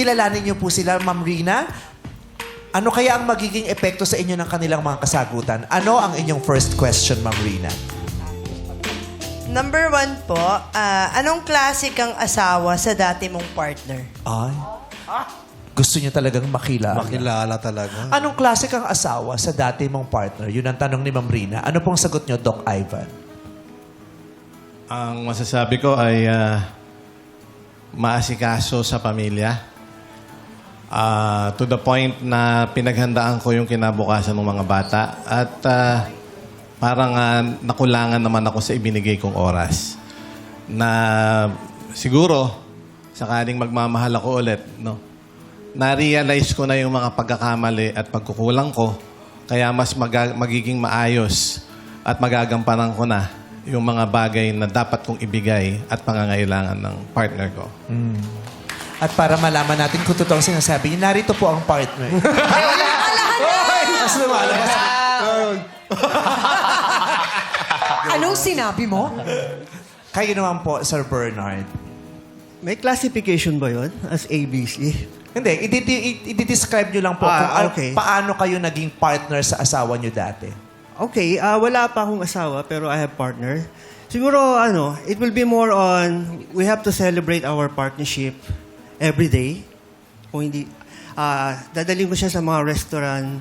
kilalanin niyo po sila, Ma'am Rina. Ano kaya ang magiging epekto sa inyo ng kanilang mga kasagutan? Ano ang inyong first question, Ma'am Rina? Number 1 po, anong klase kang asawa sa dati mong partner? Ay, gusto niyo talagang makilala. Makilala talaga. Anong klase kang asawa sa dati mong partner? Yun ang tanong ni Ma'am Rina. Ano pong sagot niyo, Doc Ivan? Ang masasabi ko ay maasikaso sa pamilya. To the point na pinaghandaan ko yung kinabukasan ng mga bata. At parang nakulangan naman ako sa ibinigay kong oras. Na siguro, sakaling magmamahal ako ulit, no? Na-realize ko na yung mga pagkakamali at pagkukulang ko. Kaya mas magiging maayos at magagampanan ko na yung mga bagay na dapat kong ibigay at pangangailangan ng partner ko. At para malaman natin kung totoo ang sinasabi niyo, narito po ang partner. Mas lumalabas. Anong sinabi mo? Kayo naman po, Sir Bernard. May classification ba yun as ABC? Hindi, i-describe nyo lang po kung okay. paano kayo naging partner sa asawa nyo dati. Okay, wala pa akong asawa pero I have partner. Siguro, it will be more on, we have to celebrate our partnership every day. Kung hindi, dadalhin ko siya sa mga restaurant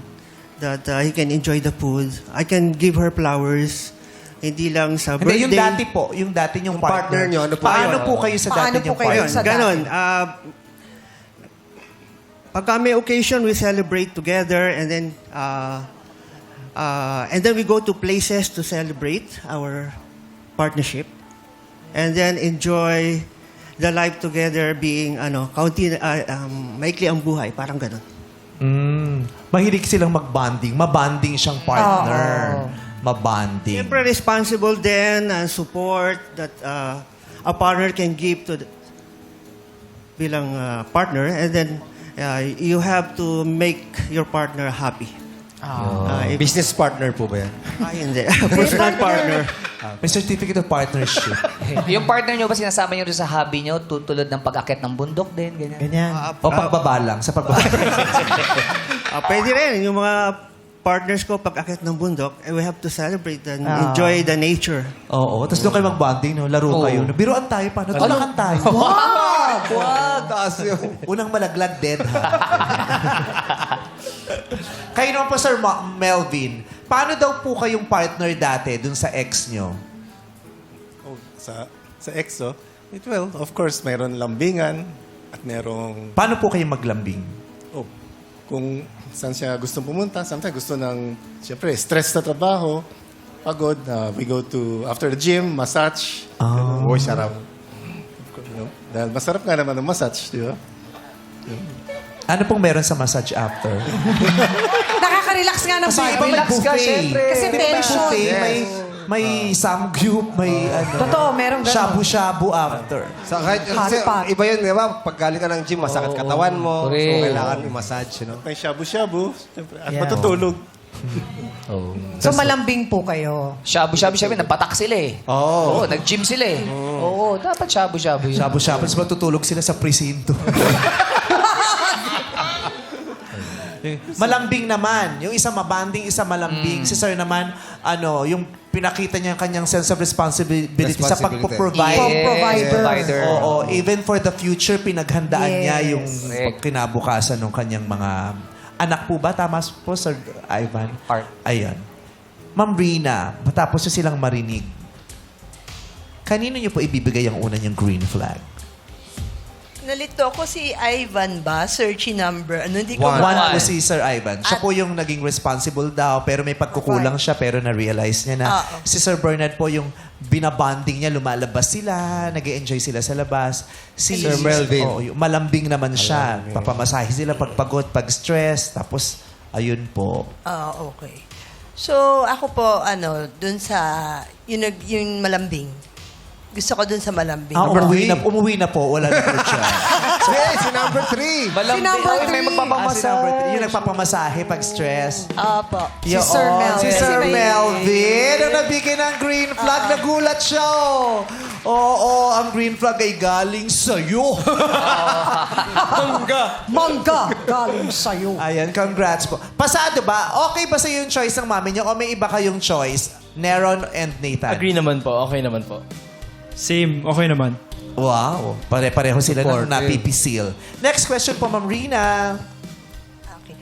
that he can enjoy the food. I can give her flowers. Hindi lang sa birthday. Hindi, yung dati po, yung dati nyong partner partner nyo, ano po paano yun? po kayo sa dati Paano po nyong kayo partner? sa dati? Ganon. Pagka may occasion, we celebrate together and then we go to places to celebrate our partnership and then enjoy the life together being maikli ang buhay, parang ganon. Mahilig silang mag-bonding. Mabanding siyang partner. Mabanding. Siyempre responsible din and support that a partner can give to bilang partner and then you have to make your partner happy. Business partner po ba yan? Hindi. Personal partner. May certificate of partnership. Yung partner nyo ba sinasama nyo rin sa hobby nyo? Tulad ng pag-akit ng bundok din, ganyan? Ganyan. O pagbaba lang. Sa pagbaba. Pwede rin. Yung mga partners ko, pag-akit ng bundok, we have to celebrate and enjoy the nature. Oo. Tapos doon kayo mag-bonding, no? Laro kayo. No? Biruan tayo pa. Tulakan tayo. Wag! Taas yun. Unang malaglag, dead. Kayo naman po, Sir Melvin. Paano daw po kayong partner dati dun sa ex nyo? Sa EXO, well, of course, mayroon lambingan at mayroong Paano po kayo maglambing? kung saan siya gustong pumunta. Sometimes gusto ng, siyempre, stress sa trabaho, pagod. We go to, after the gym, massage. Uy, sarap. Dahil masarap nga naman ang massage, di ba? Ano pong meron sa massage after? Nakaka-relax nga ng Kasi iba body. may Relax ka, buffet. syempre. Kasi Di ba may tension. buffet, may samgyup, may Totoo, merong ganun. shabu-shabu after. Sa, kasi, Hotpot. iba yun, di ba? Pag galing ka ng gym, masakit katawan mo. So, Correct. kailangan i-massage, you know? May shabu-shabu, siyempre, at Yeah. matutulog. So malambing po kayo. Shabu-shabu, napatak sila eh. Oh. Oo, nag-gym sila eh. Oo, dapat shabu-shabu yun. Shabu-shabu, tapos matutulog sila sa presinto. Malambing naman. Yung isa mabanding, isa malambing. Si Sir naman, yung pinakita niya yung kanyang sense of responsibility sa Responsibility. pagpo-provide. Provider. Oo, even for the future, pinaghandaan niya Yes. yung Correct. kinabukasan ng kanyang mga anak po ba? Tama po, Sir Ivan? Ayun. Ma'am Rina, matapos nyo silang marinig, kanino niyo po ibibigay ang una niyang green flag? Nalito ako si Ivan ba? Searchy number. Hindi ko One. One po si Sir Ivan. Siya po yung naging responsible daw, pero may pagkukulang siya, pero na-realize niya na. Oo. Si Sir Bernard po yung binabanding niya, lumalabas sila, nag-enjoy sila sa labas. Si Sir Melvin. yung malambing naman siya. Papamasahe sila pag pagod, pag stress. Tapos, ayun po. Okay. So, ako po, dun sa, yung malambing. Gusto ko dun sa malambing. Umuwi na po. Wala na po siya. Hey, si number 3! Malambing. Si number Ay, may three. magpapamassage. Yung nagpapamasahe pag stress. Opo. Si Sir Melvin. Si Sir Kasi may- Melvin. Ang nabigay ng green flag, nagulat siya. Oo, ang green flag ay galing sa'yo. Mangga, galing sa'yo. Ayan, congrats po. Pasado ba? Okay ba sa'yo yung choice ng mami niyo o may iba kayong choice? Neron and Nathan. Agree naman po. Okay naman po. Same. Okay naman. Wow, pare-pareho sila ng napipisil. Next question po, Ma'am Rina. Okay.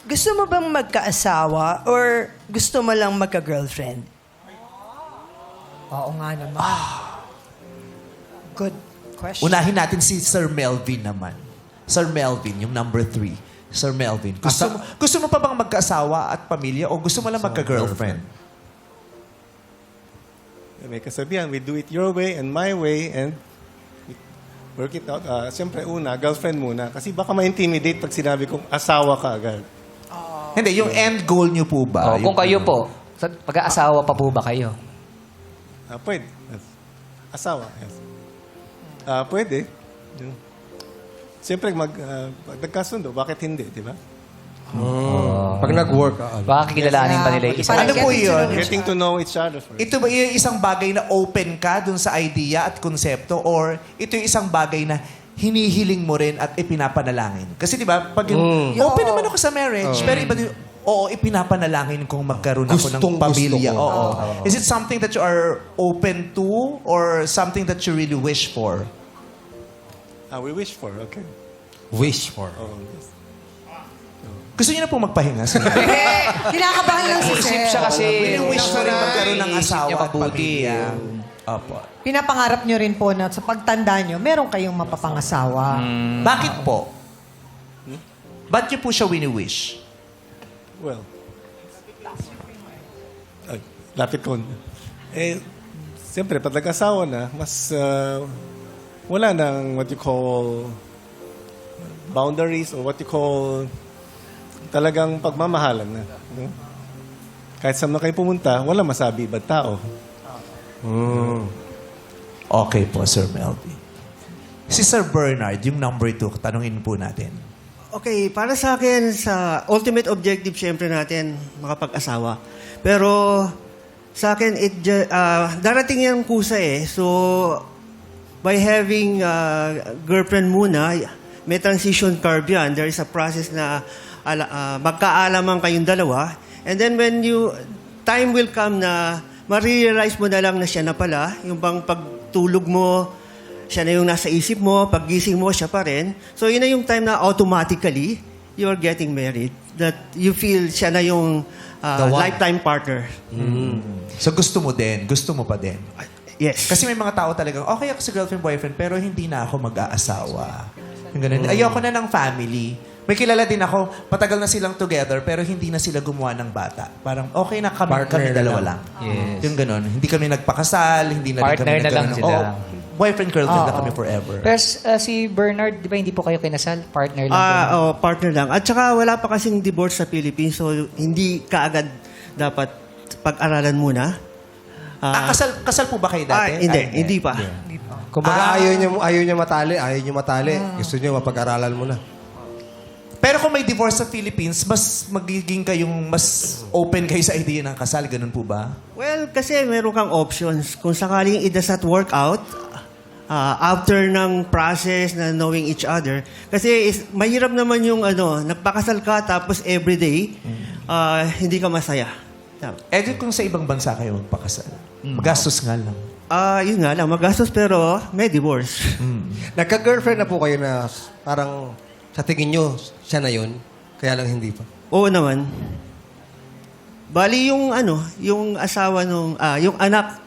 Gusto mo bang magkaasawa or gusto mo lang magka-girlfriend? Oo nga naman. Good question. Unahin natin si Sir Melvin naman. Sir Melvin, yung number 3. Sir Melvin, gusto mo pa bang magkaasawa at pamilya o gusto mo lang magka-girlfriend? May kasabihan, we do it your way and my way and we work it out. Siyempre, girlfriend muna. Kasi baka ma-intimidate pag sinabi kong asawa ka agad. Hindi, yung end goal niyo po ba? Kung kayo po, pag-aasawa pa po ba kayo? Pwede. Asawa, yes. Pwede. Siyempre, pag nagkasundo, bakit hindi, di ba? Pag nag-work, Baka kilalanin pa nila yung isa. Ano po yun? Getting to know each other first. Ito ba yung isang bagay na open ka dun sa idea at konsepto or ito yung isang bagay na hinihiling mo rin at ipinapanalangin? Kasi di ba, pag yung, open naman ako sa marriage, pero iba din, oo, ipinapanalangin kung magkaroon ako ng pamilya. Gusto ko. Oo. Is it something that you are open to or something that you really wish for? We wish for, okay. wish for. Oh, yes. Gusto niyo na po magpahinga? Sir? Kinakabahan lang si Isip Sir. siya kasi. Wish mo rin magkaroon ng Iniisip asawa niya at mabuti. pamilya. Opo. Pinapangarap nyo rin po na sa pagtanda nyo, meron kayong mapapangasawa. Bakit po? Ba't niyo po siya wini-wish? Well, lapit ko. Siyempre, pag nag-asawa na, mas wala nang what you call boundaries or what you call talagang pagmamahalan na. No? Kahit saan na kayo pumunta, wala masabi ibang tao. Okay po, Sir Melvin. Si Sir Bernard, yung number 2, tanungin po natin. Okay, para sa akin, sa ultimate objective, syempre natin, makapag-asawa. Pero sa akin, darating yung kusa eh. So, by having girlfriend muna, may transition curve yan. There is a process na magkaalaman kayong dalawa. And then when time will come na ma-realize mo na lang na siya na pala, yung bang pagtulog mo, siya na yung nasa isip mo, paggising mo, siya pa rin. So yun na yung time na automatically, you're getting married. That you feel siya na yung lifetime partner. So gusto mo din? Gusto mo pa din? Yes. Kasi may mga tao talagang, okay ako sa girlfriend, boyfriend, pero hindi na ako mag-aasawa. Yung ganun. Ayoko na ng family. May kilala din ako, patagal na silang together, pero hindi na sila gumawa ng bata. Parang okay na kami dalawa lang. Yes. Yung ganun. Hindi kami nagpakasal, hindi na rin Partner kami na lang nagkaroon ng- sila. Boyfriend, girlfriend na kami forever. Pero si Bernard, di ba hindi po kayo kinasal? Partner lang. Partner lang. At saka wala pa kasing divorce sa Philippines, so hindi kaagad dapat pag-aralan muna. Kasal po ba kayo dati? Hindi pa. Kumbaga, ayaw niya matali. Gusto niya mapag-aralan mo na. Pero kung may divorce sa Philippines, mas magiging kayong mas open kayo sa idea ng kasal. Ganun po ba? Well, kasi meron kang options. Kung sakaling it does not work out, after ng process na knowing each other, kasi mahirap naman yung nagpakasal ka tapos everyday, hindi ka masaya. Kung sa ibang bansa kayo magpakasal, magastos nga lang. Yun nga lang, magastos pero may divorce. Nagka-girlfriend na po kayo na parang sa tingin nyo, siya na yun. Kaya lang hindi pa. Oo naman. Bali yung yung asawa nung, yung anak,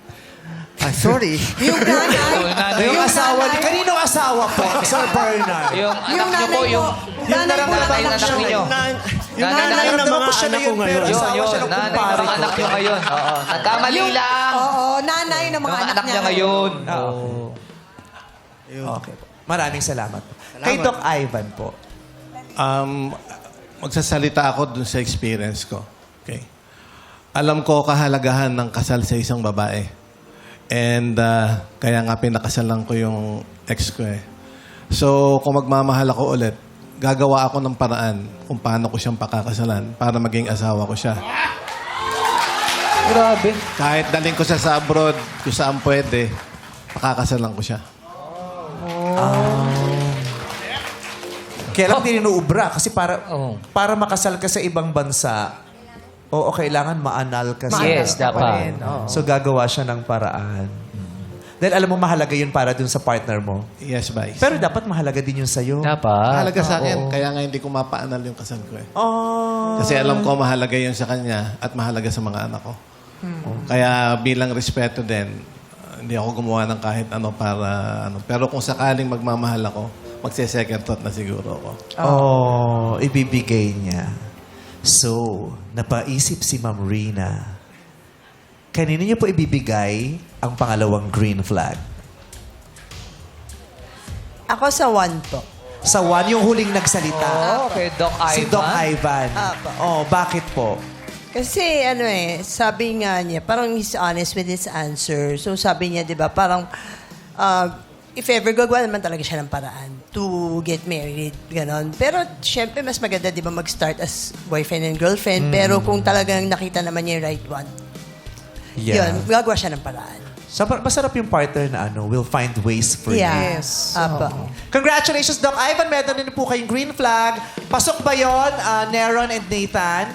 sorry. Yung nanay. Yung asawa ni... Kaninong asawa po, Sir Bernard? Yung anak niyo po, yung nanay mo nanay naman ng anak niyo. Yung nanay ng Nararamdaman mga ko siya na anak ko yun, pero ngayon. asawa Yun, siya ng nanay kumpare ng ko. anak niyo ngayon. Oo, nagkamali lang. Oo, nanay ng mga anak niya ngayon. Okay po. Maraming salamat po. Kay Doc Ivan po. Magsasalita ako dun sa experience ko. Okay. Alam ko kahalagahan ng kasal sa isang babae. And kaya nga pinakasalan ko yung ex ko eh. So, kung magmamahal ako ulit, gagawa ako ng paraan kung paano ko siyang pakakasalan para maging asawa ko siya. Grabe. Kahit daling ko siya sa abroad, kung saan pwede, pakakasalan ko siya. Kaya lang tinuubra kasi Oo. para makasal ka sa ibang bansa, oo, kailangan maanal ka sa... Yes, dapat. So gagawa siya ng paraan. Dahil alam mo, mahalaga yun para dun sa partner mo. Yes, Vice. Pero dapat mahalaga din yun sa'yo. Dapat. Mahalaga sa akin, kaya nga hindi ko mapaanal yung kasal ko eh. Oh. Kasi alam ko mahalaga yun sa kanya at mahalaga sa mga anak ko. Kaya bilang respeto din, hindi ako gumawa ng kahit ano para ano. Pero kung sakaling magmamahal ako, magse-second thought na siguro ako. Oh, ibibigay niya. So, napaisip si Ma'am Rina. Kanino niyo po ibibigay ang pangalawang green flag? Ako sa 1 po. Sa one, yung huling nagsalita. Okay, Doc Ivan. Si Doc Ivan. Apo. Oh, bakit po? Kasi sabi nga niya, parang he's honest with his answer. So sabi niya, di ba, parang if ever gagawa naman talaga siya ng paraan to get married, ganon. Pero syempre, mas maganda, di ba, mag-start as boyfriend and girlfriend. Pero kung talagang nakita naman niya yung right one, yun, gagawa siya ng paraan. Masarap yung partner na will find ways for you. Yes. Apa. Congratulations, Doc Ivan. Meron din po kayong green flag. Pasok ba yun, Neron and Nathan?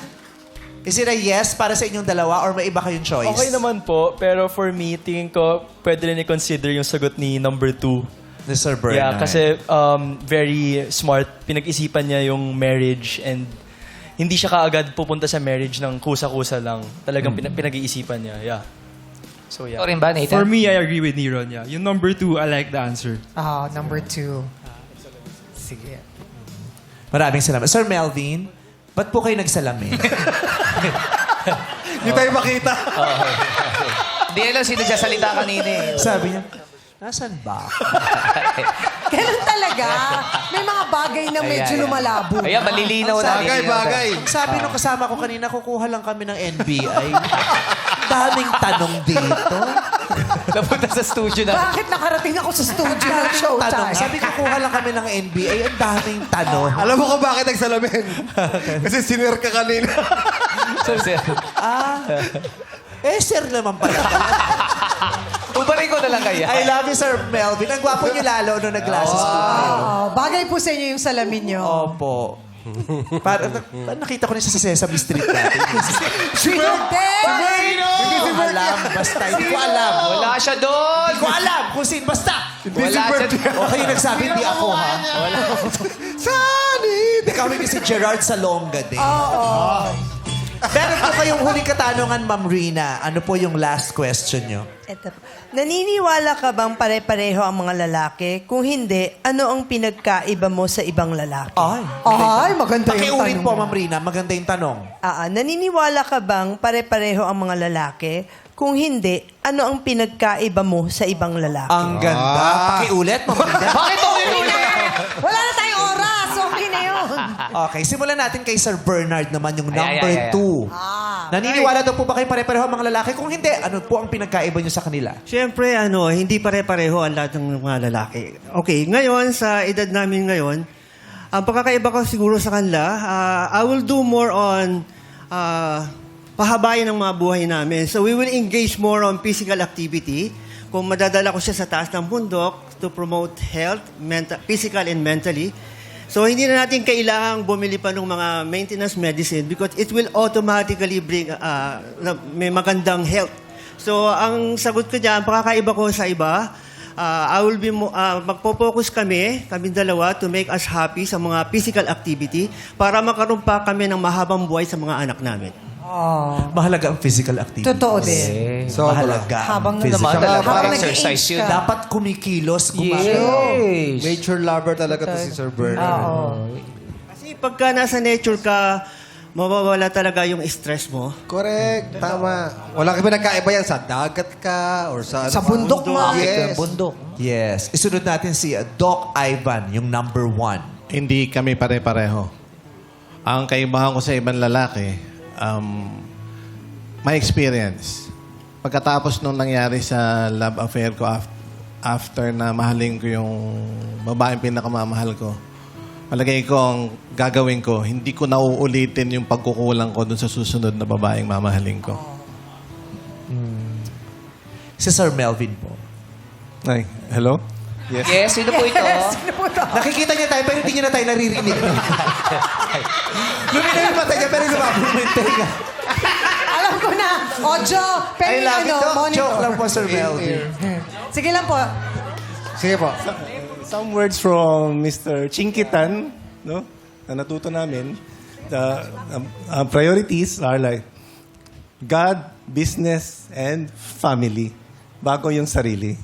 Is it a yes para sa inyong dalawa or may iba kayong choice? Okay naman po, pero for me, tingin ko pwede rin i-consider yung sagot ni number 2. Ni Sir Bernard. Yeah, kasi very smart. Pinag-isipan niya yung marriage and hindi siya kaagad pupunta sa marriage ng kusa-kusa lang. Talagang pinag-iisipan niya. Yeah. So yeah. Ikaw rin ba, Nathan? For me, I agree with Neron. Yeah. Yung number 2, I like the answer. Number 2. Sige. Maraming salamat. Sir Melvin, ba't po kayo nagsalamin? Hindi tayo makita. Hindi alam sino nagsasalita kanina eh. Sabi niya, nasan ba? Ganun talaga. May mga bagay na medyo lumalabo. Ayan, malilinaw na. Bagay. Sabi nung kasama ko kanina, kukuha lang kami ng NBI. Daming tanong dito. Napunta sa studio na. Bakit nakarating ako sa studio ng Tanong. Showtime? Sabi ko, kuha lang kami ng NBI. Ang daming tanong. Alam mo kung bakit nagsalamin? Kasi sinir ka kanina. Sir naman pala. Ubalin ko na lang kaya. I love you, Sir Melvin. Ang gwapo niyo lalo nung nag-glasses po kayo. Bagay po sa inyo yung salamin nyo. Opo. Nakita ko na siya sa Sesame Street dati. Hindi! Hindi ko alam. Basta, hindi ko alam. Wala siya doon. Hindi ko alam kung sino. Basta. Wala siya doon. O kayo nagsabi, hindi ako, ha? Sunny! Ikaw rin si Gerard Salonga din. Meron po kayong huling katanungan, Ma'am Rina. Ano po yung last question nyo? Eto po. Naniniwala ka bang pare-pareho ang mga lalaki? Kung hindi, ano ang pinagkaiba mo sa ibang lalaki? Ay, maganda yung Pakiulit tanong po, mo. Ma'am Rina. Maganda yung tanong. Naniniwala ka bang pare-pareho ang mga lalaki? Kung hindi, ano ang pinagkaiba mo sa ibang lalaki? Ang ganda. Pakiulit, Ma'am Rina. Bakit mo ulit? Wala na tayong oras. Okay na yun. Okay, simulan natin kay Sir Bernard naman, yung Ay, number ay, ay, ay. 2. Naniniwala daw po ba kayo pare-pareho ang mga lalaki? Kung hindi, ano po ang pinagkaiba nyo sa kanila? Siyempre, hindi pare-pareho ang lahat ng mga lalaki. Okay, ngayon, sa edad namin ngayon, ang pagkakaiba ko siguro sa kanila, I will do more on pahabayan ng mga buhay namin. So we will engage more on physical activity. Kung madadala ko siya sa taas ng bundok to promote health, physical and mentally. So hindi na natin kailangang bumili pa ng mga maintenance medicine because it will automatically bring may magandang health. So ang sagot ko diyan, pakakaiba ko sa iba, I will be magpo-focus kami dalawa to make us happy sa mga physical activity para makaroon pa kami ng mahabang buhay sa mga anak namin. Mahalaga ang physical activity. Totoo din. So, mahalaga Habang ang physical naman, talaga, habang exercise nag-age yun. ka. Dapat kumikilos, Yes. Nature lover talaga to si Sir Bernard. Kasi pagka nasa nature ka, mawawala talaga yung stress mo. Correct. Tama. Wala kami nagkaiba yan sa dagat ka or sa... Sa bundok mo. Yes. Bundok. Yes. Isunod natin si Doc Ivan, yung number 1. Hindi kami pare-pareho. Ang kaibahan ko sa ibang lalaki, my experience. Pagkatapos nung nangyari sa love affair ko after na mahalin ko yung babaeng pinakamamahal ko, palagay ko ang gagawin ko, hindi ko nauulitin yung pagkukulang ko dun sa susunod na babaeng mamahalin ko. Si Sir Melvin po. Ay, hello? Yes. Yes, sino po ito? Nakikita niya tayo pero hindi niya na tayo naririnig. Luminaw yung mata niya pero lumabog yung tenga. Alam ko na. Ojo, I pero love it. monitor. Joke lang po, Sir Melvin. Sige lang po. Sige po. Some words from Mr. Chinkitan, no? Na natuto namin. The priorities are like God, business, and family. Bago yung sarili.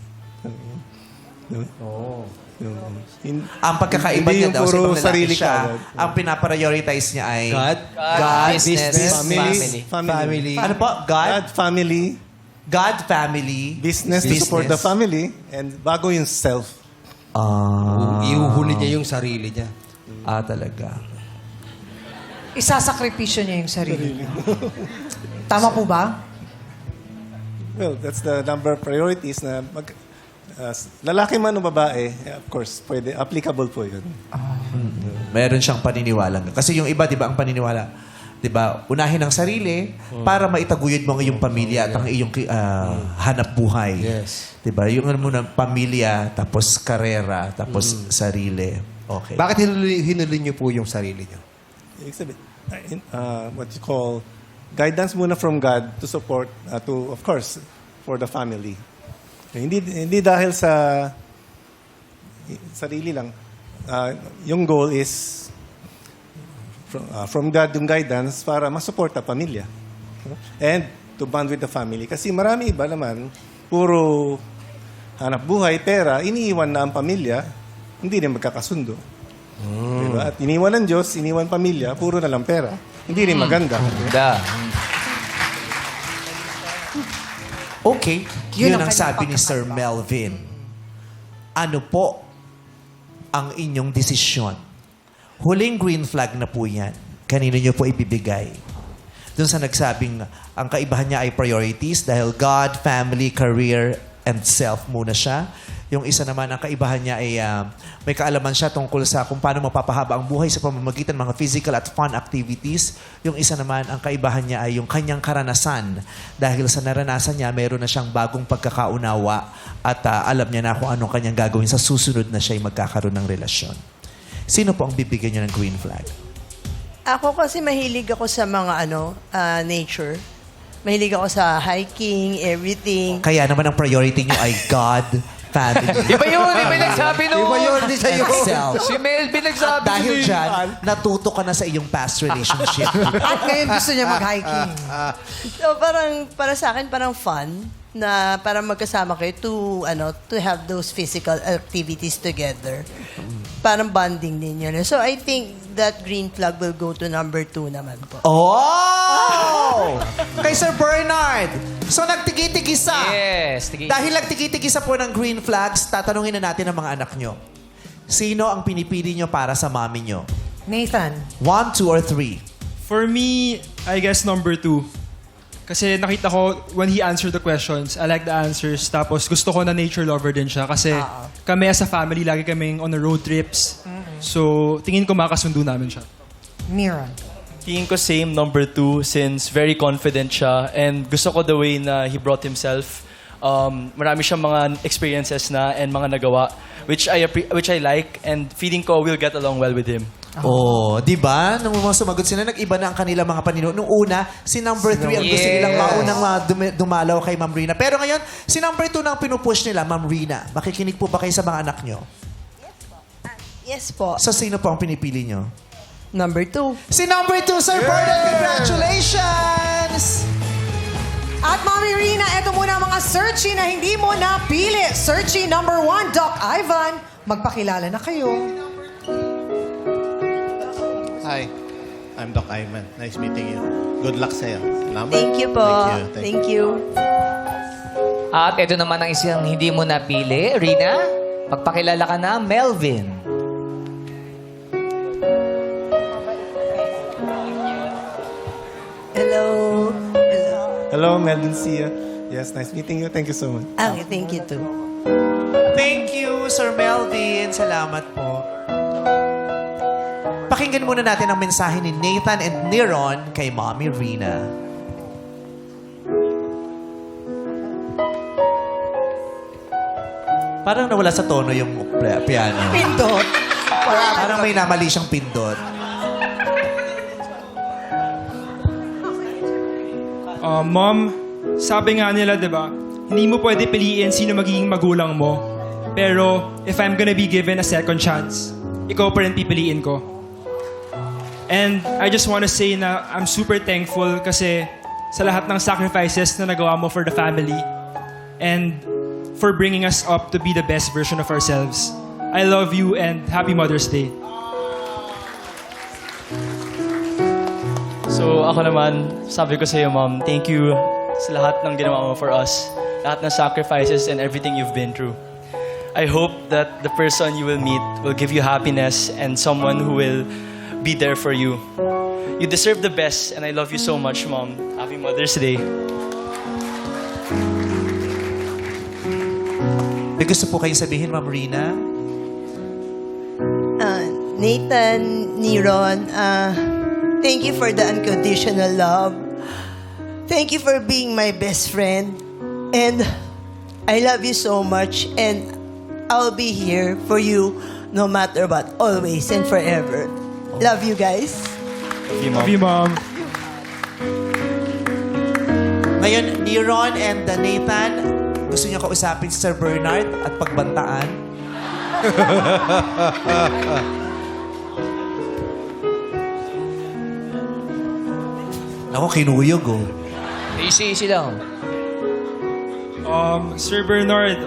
Ang pagkakaiba Hindi niya yung daw sa puro ibang lalaki sarili siya, ka. ang pinaprioritize niya ay God, business, family. Family. Ano po? God, family, God, family, business to support the family, and bago yung self. Iuhuli niya yung sarili niya. Talaga. Isasakripisyo niya yung sarili. Tama po ba? Well, that's the number of priorities na lalaki man o babae, of course, pwede, applicable po yun. Meron siyang paniniwalang. Kasi yung iba, di ba, ang paniniwala, di ba, unahin ang sarili para maitaguyod mo ang iyong pamilya at ang iyong hanap buhay. Yes. Di ba? Yung ano muna, pamilya, tapos karera, tapos sarili. Okay. Bakit hinuli niyo po yung sarili niyo? Ibig sabihin, what you call guidance muna from God to support, to, of course, for the family. Hindi dahil sa sarili lang. Yung goal is from God yung guidance para masupport ang pamilya. And to bond with the family. Kasi marami iba naman, puro hanap buhay, pera, iniiwan na ang pamilya, hindi rin magkakasundo. Diba? At iniwan ng Diyos, iniwan pamilya, puro na lang pera. Hindi rin maganda. Ganda. Okay. Yun Yun ang ang kanyang sabi ni Sir Melvin. Ano po ang inyong desisyon? Huling green flag na po yan. Kanino nyo po ibibigay? Doon sa nagsabing ang kaibahan niya ay priorities dahil God, family, career, and self muna siya. Yung isa naman, ang kaibahan niya ay may kaalaman siya tungkol sa kung paano mapapahaba ang buhay sa pamamagitan ng mga physical at fun activities. Yung isa naman, ang kaibahan niya ay yung kanyang karanasan. Dahil sa naranasan niya, mayroon na siyang bagong pagkakaunawa at alam niya na kung anong kanyang gagawin sa susunod na siya ay magkakaroon ng relasyon. Sino po ang bibigyan niyo ng green flag? Ako kasi mahilig ako sa mga nature. Mahilig ako sa hiking, everything. Kaya naman ang priority niyo ay God, family, Iba yun, iba yung nagsabi nun. Iba yun, di sa'yo. and self. Si Melvin nagsabi. Dahil dyan, natuto ka na sa iyong past relationship. At ngayon gusto niya mag-hiking. So parang para sa akin parang fun na para magkasama kayo to have those physical activities together. Parang bonding din yun. So I think that green flag will go to number 2 naman po. Oh! Kay Sir Bernard. So, nagtigi-tigisa. Yes. Tige. Dahil nagtigi-tigisa po ng green flags, tatanungin na natin ang mga anak nyo. Sino ang pinipili nyo para sa mami nyo? Nathan. 1, 2, or 3? For me, I guess number 2. Kasi nakita ko, when he answered the questions, I like the answers. Tapos gusto ko na nature lover din siya. Kasi kami as a family, lagi kaming on the road trips. So, tingin ko makasundo namin siya. Miran. Tingin ko same number 2 since very confident siya and gusto ko the way na he brought himself. Marami siyang mga experiences na and mga nagawa which I like and feeling ko we'll get along well with him. Oh, di ba? Nung mga sumagot sila, nag-iba na ang kanilang mga panino. Nung una, si number 3 ang gusto Yes. nilang maunang dumalaw kay Ma'am Rina. Pero ngayon, si number 2 nang pinupush nila, Ma'am Rina. Makikinig po ba kayo sa mga anak nyo? Yes po. So, sino po ang pinipili nyo? Number 2. Si number 2, Sir Bernard. Congratulations! At Mami Rina, eto muna ang mga searchy na hindi mo napili. Searchy number 1, Doc Ivan. Magpakilala na kayo. Hi, I'm Doc Ivan. Nice meeting you. Good luck sa'yo. Salamat. Thank you po. Thank you. At ito naman ang isang hindi mo napili. Rina, magpakilala ka na, Melvin. Hello. Hello. Hello, Melvin Sia. Yes, nice meeting you. Thank you so much. Okay, thank you too. Thank you, Sir Melvin. Salamat po. Pakinggan muna natin ang mensahe ni Nathan and Niron kay Mommy Rina. Parang nawala sa tono yung piano. Pindot. Parang may namali siyang pindot. Mom, sabi nga nila, di ba, hindi mo pwede piliin sino magiging magulang mo. Pero, if I'm gonna be given a second chance, ikaw pa rin pipiliin ko. And I just wanna say na I'm super thankful kasi sa lahat ng sacrifices na nagawa mo for the family and for bringing us up to be the best version of ourselves. I love you and happy Mother's Day. So ako naman, sabi ko sa iyo, Mom, thank you sa lahat ng ginawa mo for us. Lahat ng sacrifices and everything you've been through. I hope that the person you will meet will give you happiness and someone who will be there for you. You deserve the best and I love you so much, Mom. Happy Mother's Day. May gusto po kayong sabihin, Ma'am Rina? Nathan, Niron, thank you for the unconditional love. Thank you for being my best friend. And I love you so much. And I'll be here for you no matter what, always and forever. Love you guys. Love you, Mom. Love you, Mom. Ngayon, Niron and Nathan, gusto niyo kausapin si Sir Bernard at pagbantaan? Ako, kinuyog oh. Easy lang. Sir Bernard,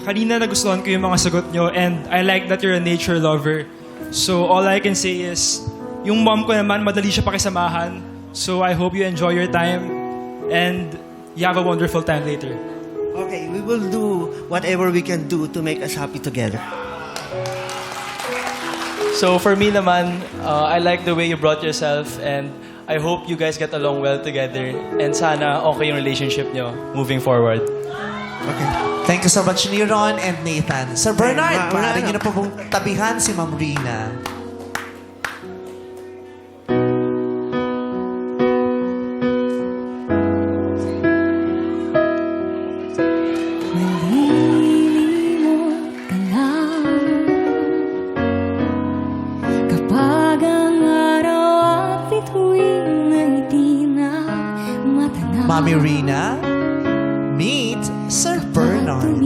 kanina nagustuhan ko yung mga sagot nyo and I like that you're a nature lover. So all I can say is, yung mom ko naman, madali siya pakisamahan. So I hope you enjoy your time and you have a wonderful time later. Okay, we will do whatever we can do to make us happy together. So for me naman, I like the way you brought yourself and I hope you guys get along well together and sana okay yung relationship nyo moving forward. Thank you so much, Niron and Nathan. Sir Bernard, wala maaari na. niyo na po pong tabihan si Ma'am Rina. Malilimot ka lang kapag ang araw at bituin ay di na matanaw. Mami Rina, meet Sir Bernard.